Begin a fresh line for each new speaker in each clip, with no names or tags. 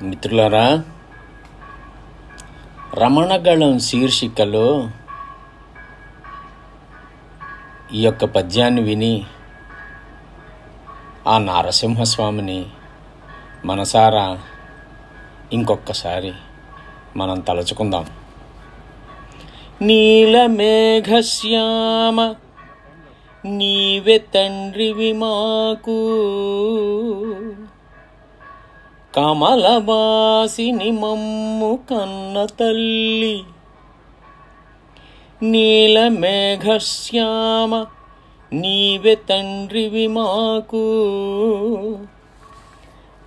మిత్రులారా, రమణగళం శీర్షికలో ఈ యొక్క పద్యాన్ని విని ఆ నారసింహస్వామిని మనసారా ఇంకొక్కసారి మనం తలుచుకుందాం. నీలమేఘశ్యామ నీవే తండ్రివి మాకు, కమలవాసిని మమ్ము కన్న తల్లి. నీలమేఘశ్యామ నీవే తండ్రివి మాకు,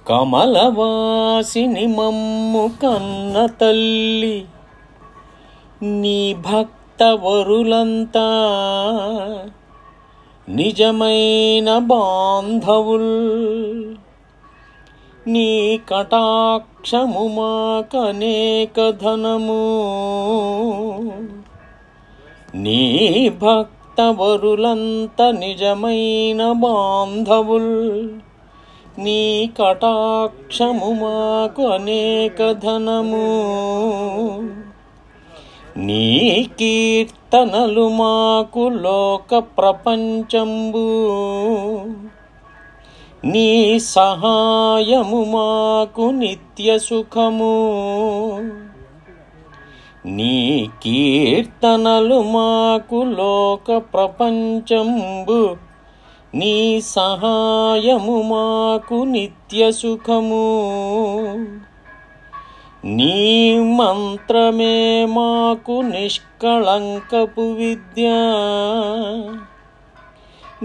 కమలవాసిని మమ్ము కన్న తల్లి. నీ భక్త వరులంతా నిజమైన బాంధవుల్, నీ కటాక్షము మాకనేక ధనము. నీ భక్త వరులంత నిజమైన బాంధవుల్, నీ కటాక్షము మాకు అనేక ధనము. నీ కీర్తనలు మాకు లోక ప్రపంచంబు, నీ సహాయము మాకు నిత్య సుఖము. నీ కీర్తనలు మాకు లోక ప్రపంచంబు, నీ సహాయము మాకు నిత్య సుఖము. నీ మంత్రమే మాకు నిష్కళంకపు విద్య,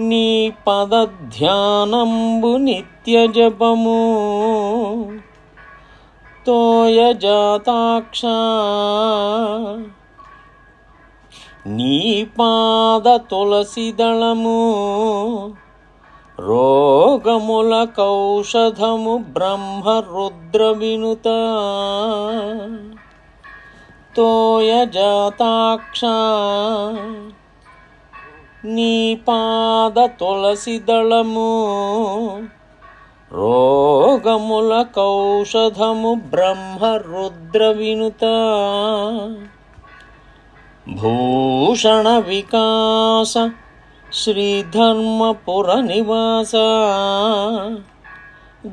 నీ పదధ్యానంబు నిత్య జపము. తోయజాతాక్ష నీ పాద తులసి దళము, రోగముల కౌషధము బ్రహ్మ రుద్ర వినుత. తోయజాతాక్ష నీ పాద తులసి దళము, రోగముల కౌషధము బ్రహ్మ రుద్ర వినుత. భూషణ వికాస శ్రీధర్మపుర నివాస,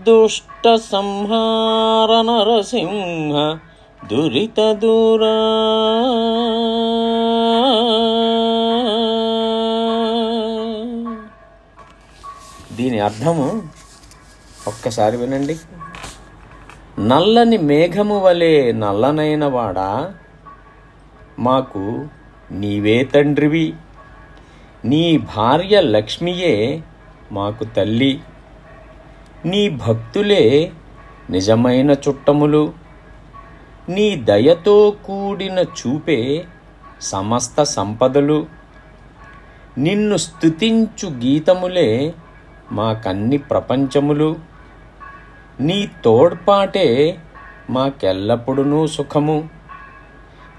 దుష్ట సంహార నరసింహ దురిత దూరా. దీని అర్థము ఒక్కసారి వినండి. నల్లని మేఘము వలె నల్లనైన వాడా, మాకు నీవే తండ్రివి. నీ భార్య లక్ష్మియే మాకు తల్లి. నీ భక్తులే నిజమైన చుట్టములు. నీ దయతో కూడిన చూపే సమస్త సంపదలు. నిన్ను స్తుతించు గీతములే మాకన్ని ప్రపంచములు. నీ తోడ్పాటే మాకెల్లప్పుడూ సుఖము.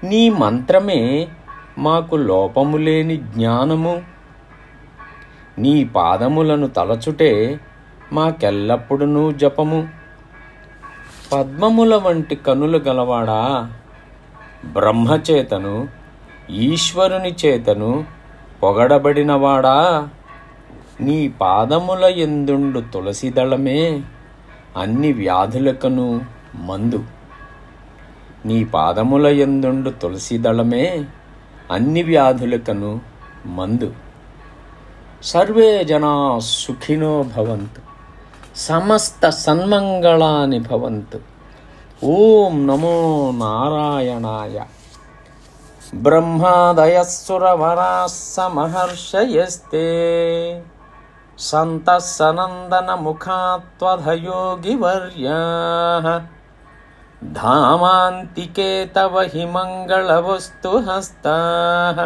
నీ మంత్రమే మాకు లోపము లేని జ్ఞానము. నీ పాదములను తలచుటే మాకెల్లప్పుడూ జపము. పద్మముల వంటి కనులు గలవాడా, బ్రహ్మచేతను ఈశ్వరుని చేతను పొగడబడినవాడా, నీ పాదముల యందుండు తులసిదళమే అన్ని వ్యాధులకును మందు. నీ పాదముల యందుండు తులసిదళమే అన్ని వ్యాధులకును మందు. సర్వే జనా సుఖినో భవంతు, సమస్త సన్మంగళాని భవంతు. ఓం నమో నారాయణాయ. బ్రహ్మాదయస్సురవరాస్స మహర్షయస్తే, సంతః సనందన ముఖాత్వధయోగివర్యాః. ధామాంతికే తవ హి మంగళవస్తు హస్తాః.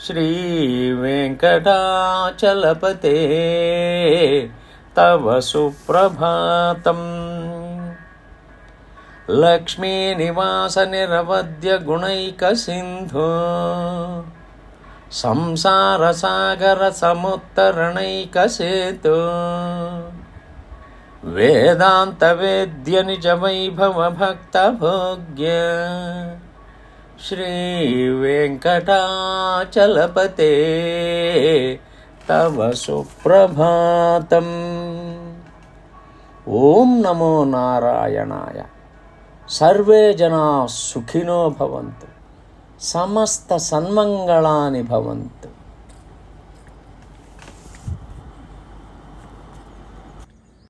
శ్రీవేంకటాచలపతే తవ సుప్రభాతం. లక్ష్మీనివాస నిరవద్య గుణైక సింధో, సంసార సాగర సముత్తరణైక సేతు. వేదాంతవేద్య నిజ వైభవ భక్త భోగ్య శ్రీ వెంకటాచలపతే తవ సుప్రభాతం. ఓం నమో నారాయణాయ. సర్వే జనా సుఖినో భవంతు. సమస్త సన్మంగళాని భవంతు.